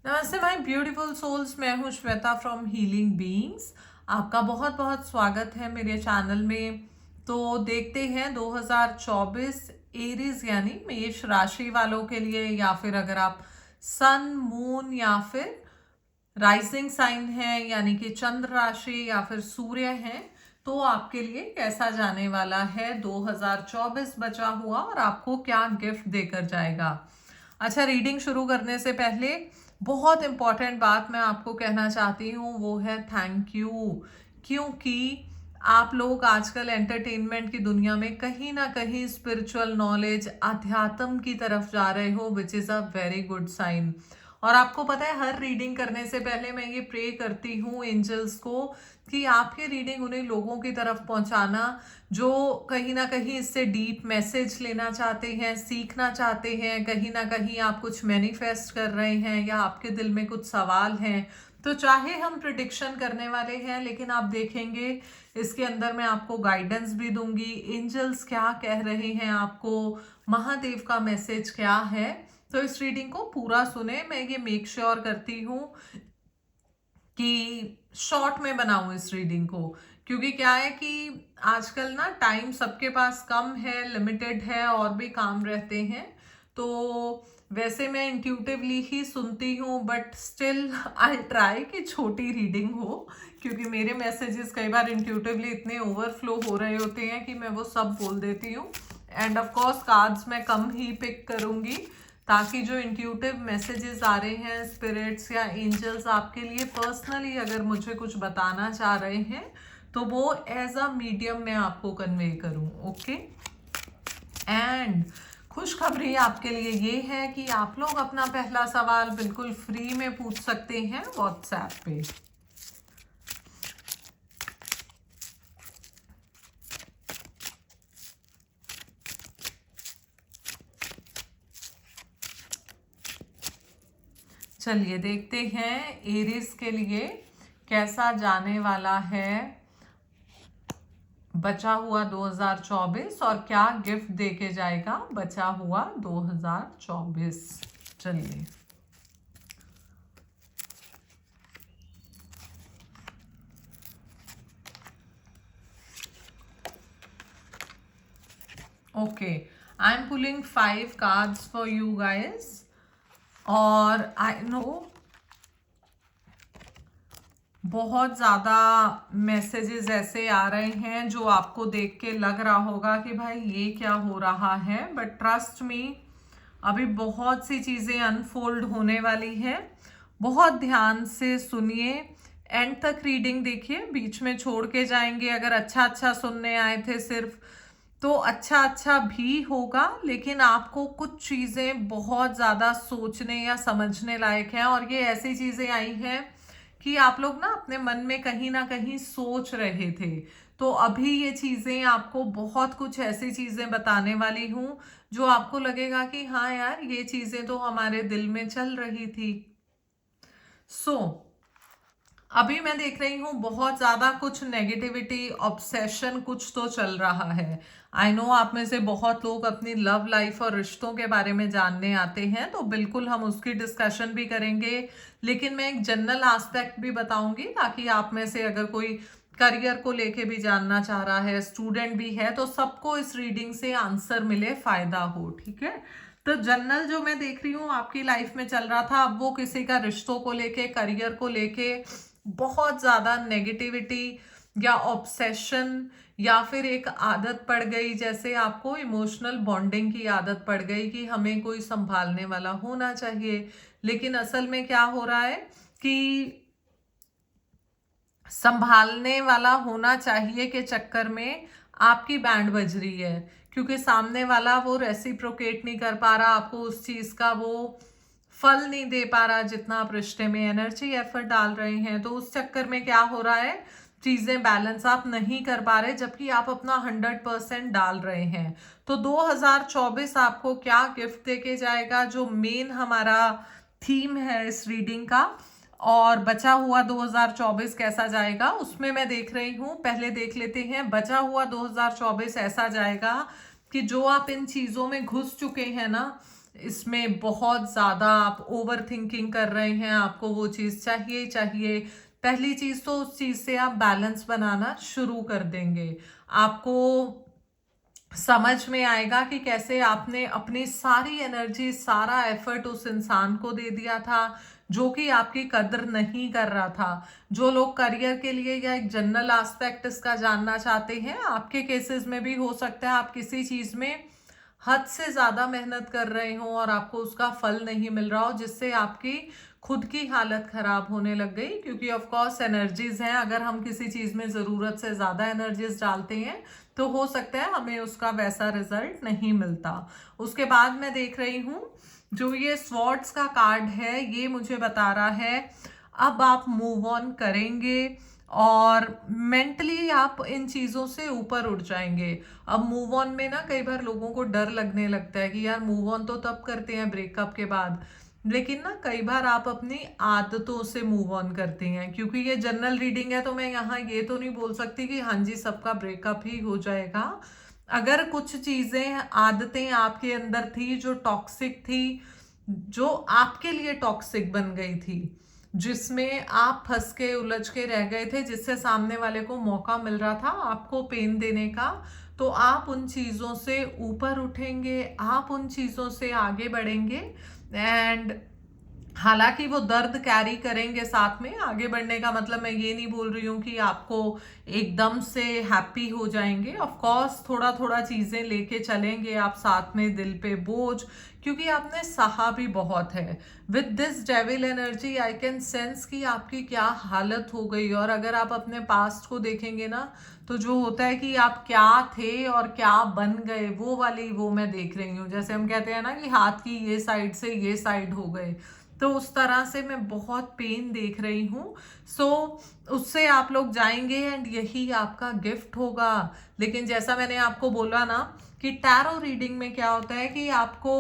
नमस्ते my beautiful souls. मैं हूँ श्वेता फ्रॉम हीलिंग बीइंग्स। आपका बहुत बहुत स्वागत है मेरे चैनल में। तो देखते हैं 2024 एरीज यानी मेष राशि वालों के लिए, या फिर अगर आप सन मून या फिर राइजिंग साइन है यानी कि चंद्र राशि या फिर सूर्य है, तो आपके लिए कैसा जाने वाला है 2024 बचा हुआ, और आपको क्या गिफ्ट देकर जाएगा। अच्छा, रीडिंग शुरू करने से पहले बहुत इंपॉर्टेंट बात मैं आपको कहना चाहती हूँ, वो है थैंक यू। क्योंकि आप लोग आजकल एंटरटेनमेंट की दुनिया में कहीं ना कहीं स्पिरिचुअल नॉलेज, अध्यात्म की तरफ जा रहे हो, which is a very good sign. और आपको पता है, हर रीडिंग करने से पहले मैं ये प्रे करती हूँ एंजल्स को कि आपकी रीडिंग उन्हें लोगों की तरफ पहुंचाना जो कहीं ना कहीं इससे डीप मैसेज लेना चाहते हैं, सीखना चाहते हैं, कहीं ना कहीं आप कुछ मैनिफेस्ट कर रहे हैं या आपके दिल में कुछ सवाल हैं। तो चाहे हम प्रिडिक्शन करने वाले हैं, लेकिन आप देखेंगे इसके अंदर मैं आपको गाइडेंस भी दूंगी, एंजल्स क्या कह रहे हैं आपको, महादेव का मैसेज क्या है। तो इस रीडिंग को पूरा सुने। मैं ये मेक श्योर करती हूँ कि शॉर्ट में बनाऊं इस रीडिंग को, क्योंकि क्या है कि आजकल ना टाइम सबके पास कम है, लिमिटेड है, और भी काम रहते हैं। तो वैसे मैं इंट्यूटिवली ही सुनती हूँ, बट स्टिल आई ट्राई कि छोटी रीडिंग हो, क्योंकि मेरे मैसेजेस कई बार इंट्यूटिवली इतने ओवरफ्लो हो रहे होते हैं कि मैं वो सब बोल देती हूँ। एंड ऑफ कोर्स कार्ड्स मैं कम ही पिक करूँगी, ताकि जो इंट्यूटिव मैसेजेस आ रहे हैं स्पिरिट्स या एंजल्स आपके लिए पर्सनली अगर मुझे कुछ बताना चाह रहे हैं, तो वो एज अ मीडियम मैं आपको कन्वे करूं। ओके। एंड खुशखबरी आपके लिए ये है कि आप लोग अपना पहला सवाल बिल्कुल फ्री में पूछ सकते हैं व्हाट्सएप पे। चलिए देखते हैं एरीज के लिए कैसा जाने वाला है बचा हुआ 2024, और क्या गिफ्ट देके जाएगा बचा हुआ 2024। चलिए, okay, I am pulling 5 cards for you guys. और आई नो बहुत ज़्यादा मैसेजेस ऐसे आ रहे हैं जो आपको देख के लग रहा होगा कि भाई ये क्या हो रहा है, बट ट्रस्ट मी, अभी बहुत सी चीज़ें अनफोल्ड होने वाली है। बहुत ध्यान से सुनिए, एंड तक रीडिंग देखिए, बीच में छोड़ के जाएंगे अगर अच्छा अच्छा सुनने आए थे सिर्फ, तो अच्छा अच्छा भी होगा, लेकिन आपको कुछ चीज़ें बहुत ज़्यादा सोचने या समझने लायक हैं। और ये ऐसी चीज़ें आई हैं कि आप लोग ना कहीं सोच रहे थे। तो अभी ये चीज़ें आपको बहुत कुछ ऐसी चीज़ें बताने वाली हूँ जो आपको लगेगा कि हाँ यार, ये चीज़ें तो हमारे दिल में चल रही थी। सो अभी मैं देख रही हूँ बहुत ज्यादा कुछ नेगेटिविटी, ऑब्सेशन कुछ तो चल रहा है। आई नो आप में से बहुत लोग अपनी लव लाइफ और रिश्तों के बारे में जानने आते हैं, तो बिल्कुल हम उसकी डिस्कशन भी करेंगे, लेकिन मैं एक जनरल एस्पेक्ट भी बताऊंगी, ताकि आप में से अगर कोई करियर को लेके भी जानना चाह रहा है, स्टूडेंट भी है, तो सबको इस रीडिंग से आंसर मिले, फायदा हो। ठीक है। तो जनरल जो मैं देख रही हूँ आपकी लाइफ में चल रहा था, अब वो किसी का रिश्तों को लेके, करियर को लेके बहुत ज्यादा नेगेटिविटी या ऑब्सेशन, या फिर एक आदत पड़ गई, जैसे आपको इमोशनल बॉन्डिंग की आदत पड़ गई कि हमें कोई संभालने वाला होना चाहिए। लेकिन असल में क्या हो रहा है कि संभालने वाला होना चाहिए के चक्कर में आपकी बैंड बज रही है, क्योंकि सामने वाला वो रेसिप्रोकेट नहीं कर पा रहा, आपको उस चीज का वो फल नहीं दे पा रहा जितना आप रिश्ते में एनर्जी एफर्ट डाल रहे हैं। तो उस चक्कर में क्या हो रहा है, चीजें बैलेंस आप नहीं कर पा रहे, जबकि आप अपना 100% डाल रहे हैं। तो 2024 आपको क्या गिफ्ट देके जाएगा, जो मेन हमारा थीम है इस रीडिंग का, और बचा हुआ 2024 कैसा जाएगा, उसमें मैं देख रही हूँ। पहले देख लेते हैं बचा हुआ 2024 ऐसा जाएगा कि जो आप इन चीजों में घुस चुके हैं ना, इसमें बहुत ज़्यादा आप ओवर थिंकिंग कर रहे हैं, आपको वो चीज़ चाहिए चाहिए। पहली चीज़ तो उस चीज़ से आप बैलेंस बनाना शुरू कर देंगे। आपको समझ में आएगा कि कैसे आपने अपनी सारी एनर्जी, सारा एफर्ट उस इंसान को दे दिया था जो कि आपकी कदर नहीं कर रहा था। जो लोग करियर के लिए या एक जनरल एस्पेक्ट इसका जानना चाहते हैं, आपके केसेस में भी हो सकता है आप किसी चीज में हद से ज्यादा मेहनत कर रहे हो और आपको उसका फल नहीं मिल रहा हो, जिससे आपकी खुद की हालत खराब होने लग गई। क्योंकि ऑफ कोर्स एनर्जीज हैं, अगर हम किसी चीज में जरूरत से ज्यादा एनर्जीज डालते हैं तो हो सकता है हमें उसका वैसा रिजल्ट नहीं मिलता। उसके बाद मैं देख रही हूँ जो ये स्वॉर्ड्स का कार्ड है, ये मुझे बता रहा है अब आप मूव ऑन करेंगे और मेंटली आप इन चीज़ों से ऊपर उठ जाएंगे। अब मूव ऑन में ना कई बार लोगों को डर लगने लगता है कि यार मूव ऑन तो तब करते हैं ब्रेकअप के बाद, लेकिन ना कई बार आप अपनी आदतों से मूव ऑन करते हैं। क्योंकि ये जनरल रीडिंग है तो मैं यहाँ ये तो नहीं बोल सकती कि हाँ जी सबका ब्रेकअप ही हो जाएगा। अगर कुछ चीजें, आदतें आपके अंदर थी जो टॉक्सिक थी, जो आपके लिए टॉक्सिक बन गई थी, जिसमें आप फंस के उलझ के रह गए थे, जिससे सामने वाले को मौका मिल रहा था आपको पेन देने का, तो आप उन चीज़ों से ऊपर उठेंगे, आप उन चीज़ों से आगे बढ़ेंगे। एंड हालांकि वो दर्द कैरी करेंगे साथ में। आगे बढ़ने का मतलब मैं ये नहीं बोल रही हूँ कि आपको एकदम से हैप्पी हो जाएंगे। ऑफ कोर्स थोड़ा थोड़ा चीजें लेके चलेंगे आप साथ में, दिल पे बोझ, क्योंकि आपने सहा भी बहुत है। With this devil energy I can sense कि आपकी क्या हालत हो गई। और अगर आप अपने पास्ट को देखेंगे ना, तो जो होता है कि आप क्या थे और क्या बन गए, वो मैं देख रही हूँ। जैसे हम कहते हैं ना कि हाथ की ये साइड से ये साइड हो गए, तो उस तरह से मैं बहुत पेन देख रही हूँ। सो उससे आप लोग जाएंगे एंड यही आपका गिफ्ट होगा। लेकिन जैसा मैंने आपको बोला ना कि टैरो रीडिंग में क्या होता है कि आपको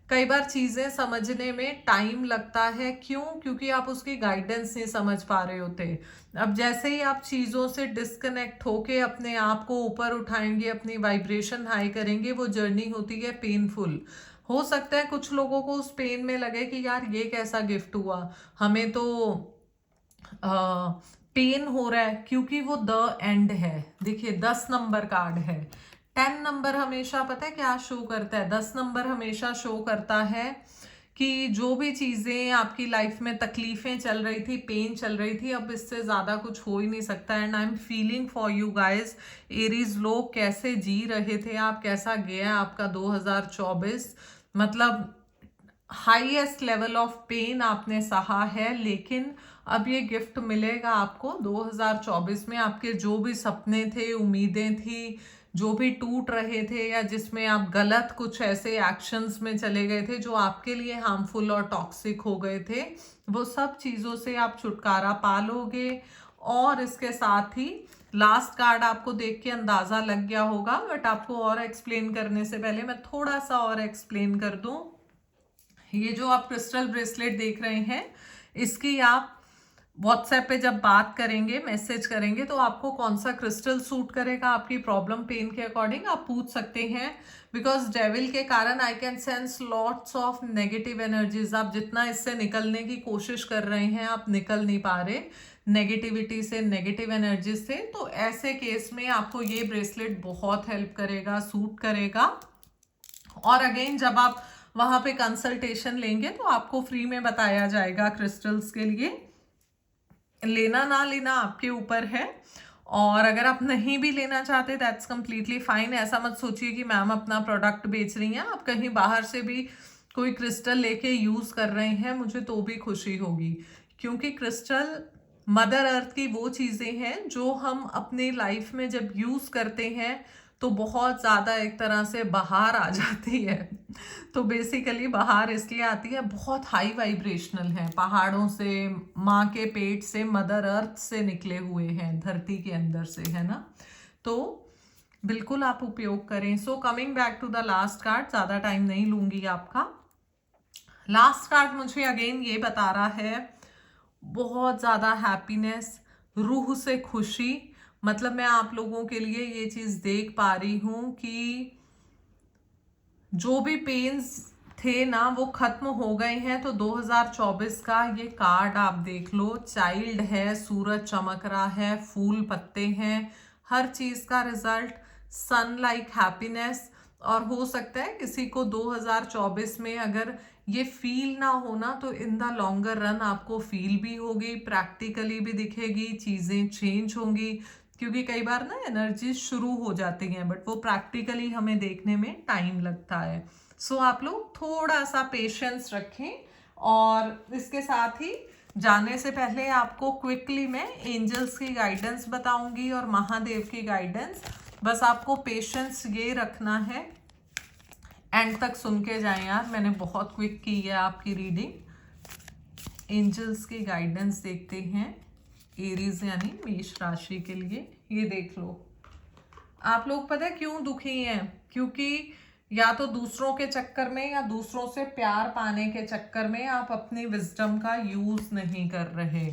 कई बार चीजें समझने में टाइम लगता है। क्यों? क्योंकि आप उसकी गाइडेंस नहीं समझ पा रहे होते। अब जैसे ही आप चीजों से डिस्कनेक्ट होके अपने आप को ऊपर उठाएंगे, अपनी वाइब्रेशन हाई करेंगे, वो जर्नी होती है पेनफुल। हो सकता है कुछ लोगों को उस पेन में लगे कि यार ये कैसा गिफ्ट हुआ, हमें तो पेन हो रहा है, क्योंकि वो द एंड है। देखिए 10 नंबर कार्ड है। 10 नंबर हमेशा पता है क्या शो करता है? 10 नंबर हमेशा शो करता है कि जो भी चीजें आपकी लाइफ में तकलीफें चल रही थी, पेन चल रही थी, अब इससे ज्यादा कुछ हो ही नहीं सकता। And I am feeling for you guys. Aries लोग कैसे जी रहे थे आप, कैसा गया आपका 2024। मतलब हाईएस्ट लेवल ऑफ पेन आपने सहा है, लेकिन अब ये गिफ्ट मिलेगा आपको 2024 में। आपके जो भी सपने थे, उम्मीदें थी, जो भी टूट रहे थे, या जिसमें आप गलत कुछ ऐसे एक्शंस में चले गए थे जो आपके लिए हार्मफुल और टॉक्सिक हो गए थे, वो सब चीज़ों से आप छुटकारा पा लोगे। और इसके साथ ही लास्ट कार्ड आपको देख के अंदाजा लग गया होगा, बट आपको और एक्सप्लेन करने से पहले मैं थोड़ा सा और एक्सप्लेन कर दूं। ये जो आप क्रिस्टल ब्रेसलेट देख रहे हैं, इसकी आप व्हाट्सएप पे जब बात करेंगे, मैसेज करेंगे, तो आपको कौन सा क्रिस्टल सूट करेगा आपकी प्रॉब्लम पेन के अकॉर्डिंग आप पूछ सकते हैं। बिकॉज डेविल के कारण I can sense lots of negative energies. आप जितना इससे निकलने की कोशिश कर रहे हैं, आप निकल नहीं पा रहे नेगेटिविटी से, नेगेटिव एनर्जी से। तो ऐसे केस में आपको ये ब्रेसलेट बहुत हेल्प करेगा, सूट करेगा। और अगेन जब आप वहां पे कंसल्टेशन लेंगे तो आपको फ्री में बताया जाएगा क्रिस्टल्स के लिए। लेना ना लेना आपके ऊपर है। और अगर आप नहीं भी लेना चाहते दैट्स कंप्लीटली फाइन। ऐसा मत सोचिए कि मैम अपना प्रोडक्ट बेच रही हैं। आप कहीं बाहर से भी कोई क्रिस्टल लेके यूज कर रहे हैं, मुझे तो भी खुशी होगी। क्योंकि क्रिस्टल मदर अर्थ की वो चीजें हैं जो हम अपनी लाइफ में जब यूज करते हैं तो बहुत ज्यादा एक तरह से बहार आ जाती है। तो बेसिकली बहार इसलिए आती है, बहुत हाई वाइब्रेशनल है, पहाड़ों से, माँ के पेट से, मदर अर्थ से निकले हुए हैं, धरती के अंदर से, है ना। तो बिल्कुल आप उपयोग करें। So coming back to the last card, ज्यादा टाइम नहीं लूंगी आपका। लास्ट कार्ड मुझे अगेन ये बता रहा है बहुत ज्यादा हैप्पीनेस, रूह से खुशी। मतलब मैं आप लोगों के लिए ये चीज देख पा रही हूं कि जो भी पेन्स थे ना वो खत्म हो गए हैं। तो 2024 का ये कार्ड आप देख लो, चाइल्ड है, सूरज चमक रहा है, फूल पत्ते हैं, हर चीज का रिजल्ट, सन लाइक हैप्पीनेस। और हो सकता है किसी को 2024 में अगर ये फील ना होना तो इन द लॉन्गर रन आपको फील भी होगी, प्रैक्टिकली भी दिखेगी, चीजें चेंज होंगी। क्योंकि कई बार ना एनर्जी शुरू हो जाती हैं बट वो प्रैक्टिकली हमें देखने में टाइम लगता है। सो आप लोग थोड़ा सा पेशेंस रखें। और इसके साथ ही जाने से पहले आपको क्विकली मैं एंजल्स की गाइडेंस बताऊंगी और महादेव की गाइडेंस। बस आपको पेशेंस ये रखना है, एंड तक सुन के जाएं यार, मैंने बहुत क्विक की है आपकी रीडिंग। एंजल्स की गाइडेंस देखते हैं एरीज यानी मेष राशि के लिए। ये देख लो, आप लोग पता है क्यों दुखी हैं? क्योंकि या तो दूसरों के चक्कर में या दूसरों से प्यार पाने के चक्कर में आप अपनी विजडम का यूज नहीं कर रहे।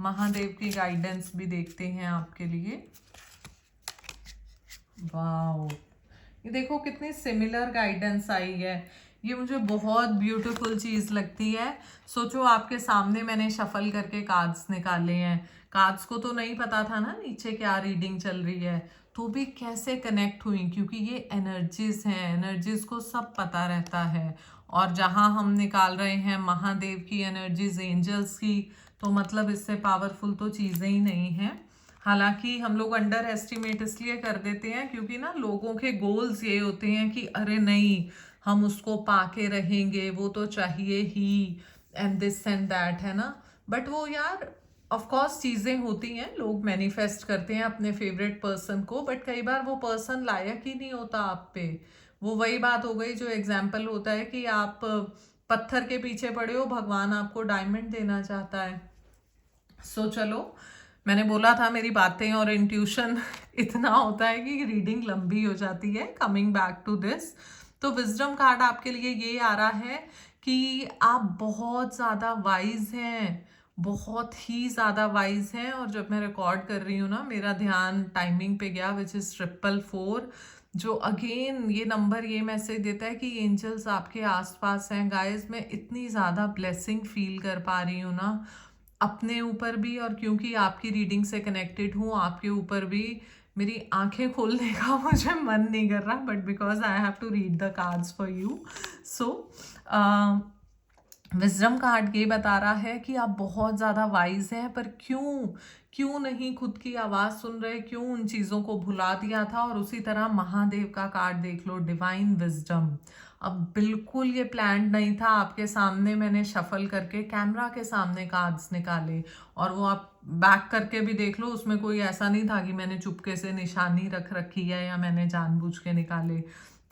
महादेव की गाइडेंस भी देखते हैं आपके लिए। वाओ, ये देखो कितनी सिमिलर गाइडेंस आई है। ये मुझे बहुत ब्यूटीफुल चीज लगती है। सोचो आपके सामने मैंने शफल करके कार्ड्स निकाले हैं, कार्ड्स को तो नहीं पता था ना नीचे क्या रीडिंग चल रही है, तो भी कैसे कनेक्ट हुई, क्योंकि ये एनर्जीज हैं, एनर्जीज को सब पता रहता है। और जहां हम निकाल रहे हैं महादेव की एनर्जीज, एंजल्स की, तो मतलब इससे पावरफुल तो चीजें ही नहीं है। हालांकि हम लोग अंडर एस्टिमेट इसलिए कर देते हैं क्योंकि ना लोगों के गोल्स ये होते हैं कि अरे नहीं हम उसको पाके रहेंगे, वो तो चाहिए ही, एंड दिस एंड दैट, है ना। बट वो यार ऑफ कोर्स चीज़ें होती हैं, लोग मैनिफेस्ट करते हैं अपने फेवरेट पर्सन को, बट कई बार वो पर्सन लायक ही नहीं होता आप पे। वो वही बात हो गई जो एग्जाम्पल होता है कि आप पत्थर के पीछे पड़े हो, भगवान आपको डायमंड देना चाहता है। सो चलो, मैंने बोला था मेरी बातें और इंट्यूशन इतना होता है कि रीडिंग लंबी हो जाती है। कमिंग बैक टू दिस, तो विजडम कार्ड आपके लिए ये आ रहा है कि आप बहुत ज़्यादा वाइज हैं, बहुत ही ज़्यादा वाइज हैं। और जब मैं रिकॉर्ड कर रही हूँ ना, मेरा ध्यान टाइमिंग पे गया विच इज़ 444, जो अगेन ये नंबर ये मैसेज देता है कि एंजल्स आपके आसपास हैं। गाइस, मैं इतनी ज़्यादा ब्लेसिंग फील कर पा रही हूँ ना अपने ऊपर भी, और क्योंकि आपकी रीडिंग से कनेक्टेड हूँ आपके ऊपर भी। मेरी आंखें खोलने का मुझे मन नहीं कर रहा, but because I have to read the cards for you. So wisdom card ये बता रहा है कि आप बहुत ज़्यादा वाइज हैं, पर क्यों नहीं खुद की आवाज़ सुन रहे, क्यों उन चीज़ों को भुला दिया था। और उसी तरह महादेव का कार्ड देख लो, डिवाइन विजडम। अब बिल्कुल ये प्लान्ड नहीं था, आपके सामने मैंने शफल करके कैमरा के सामने कार्ड्स निकाले, और वो आप बैक करके भी देख लो, उसमें कोई ऐसा नहीं था कि मैंने चुपके से निशानी रख रखी है या मैंने जानबूझ के निकाले।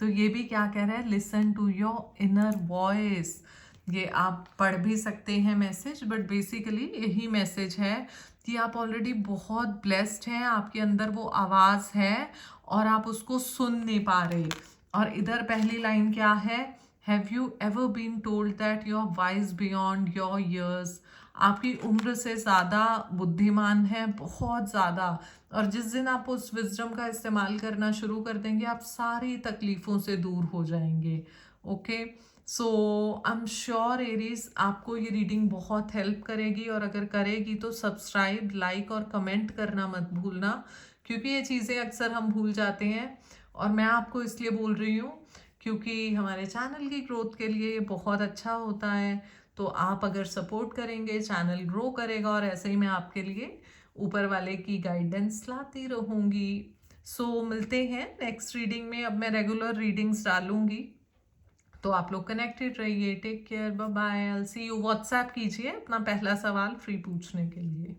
तो ये भी क्या कह रहा है, listen to your inner voice. ये आप पढ़ भी सकते हैं मैसेज, बट बेसिकली यही मैसेज है कि आप ऑलरेडी बहुत ब्लेस्ड हैं, आपके अंदर वो आवाज़ है और आप उसको सुन नहीं पा रहे। और इधर पहली लाइन क्या है, have you ever been told that you are wise beyond your years. आपकी उम्र से ज़्यादा बुद्धिमान है, बहुत ज़्यादा। और जिस दिन आप उस विजडम का इस्तेमाल करना शुरू कर देंगे, आप सारी तकलीफ़ों से दूर हो जाएंगे। Okay, so I am sure Aries आपको ये रीडिंग बहुत हेल्प करेगी, और अगर करेगी तो सब्सक्राइब, लाइक और कमेंट करना मत भूलना, क्योंकि ये चीज़ें अक्सर हम भूल जाते हैं। और मैं आपको इसलिए बोल रही हूँ क्योंकि हमारे चैनल की ग्रोथ के लिए ये बहुत अच्छा होता है। तो आप अगर सपोर्ट करेंगे, चैनल ग्रो करेगा, और ऐसे ही मैं आपके लिए ऊपर वाले की गाइडेंस लाती रहूँगी। सो मिलते हैं नेक्स्ट रीडिंग में। अब मैं रेगुलर रीडिंग्स डालूंगी, तो आप लोग कनेक्टेड रहिए। Take care, bye bye, I will see you. WhatsApp कीजिए अपना पहला सवाल फ्री पूछने के लिए।